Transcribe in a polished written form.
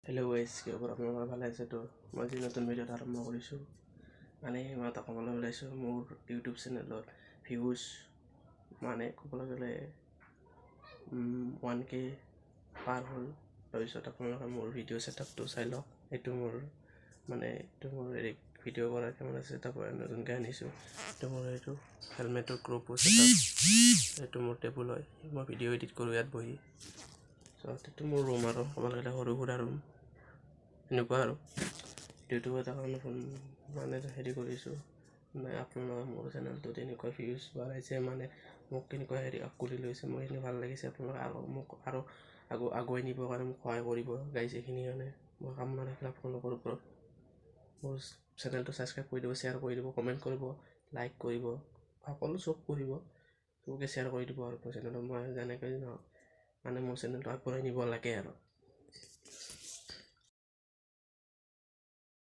Hello' guys, কি খবৰ? আপোনালোকৰ ভালে আছে? তো মই আজি নতুন ভিডিঅ'ত আৰম্ভ কৰিছোঁ। মানে মই এটা ক'বলৈ ওলাইছোঁ, মোৰ ইউটিউব চেনেলত ভিউজ মানে ক'বলৈ গ'লে 1K পাৰ হ'ল। তাৰপিছত আপোনালোকে মোৰ ভিডিঅ' ছেটআপটো চাই লওক। এইটো মোৰ ভিডিঅ' কৰাৰ কেমেৰা ছেটআপ নতুনকৈ আনিছোঁ। এইটো হেলমেটৰ ক্ৰপো ছেটআপ। এইটো মোৰ টেবুল হয়, মই ভিডিঅ' এডিট কৰোঁ ইয়াত বহি। এইটো মোৰ ৰুম আৰু ক'বলৈ গ'লে সৰু সুৰা ৰুম এনেকুৱা আৰু। ইউটিউবত এটা কাৰণে কৰিছোঁ আপোনালোকে মোৰ চেনেলটোত এনেকুৱা ভিউজ বাঢ়াইছে, মোক কেনেকুৱা কৰি লৈছে, মোৰ এইখিনি ভাল লাগিছে। আপোনালোকে মোক আৰু আগুৱাই নিবৰ কাৰণে মোক সহায় কৰিব গাইজ। এইখিনি মানে মই কামনা ৰাখিলোঁ আপোনালোকৰ ওপৰত। মোৰ চেনেলটো ছাবস্ক্ৰাইব কৰি দিব, শ্বেয়াৰ কৰি দিব, কমেণ্ট কৰিব, লাইক কৰিব, সকলো চব কৰিব, চবকে শ্বেয়াৰ কৰি দিব। আৰু মোৰ চেনেলটো মই যেনেকৈ মোৰ চেনেলটো আগবঢ়াই নিব লাগে আৰু।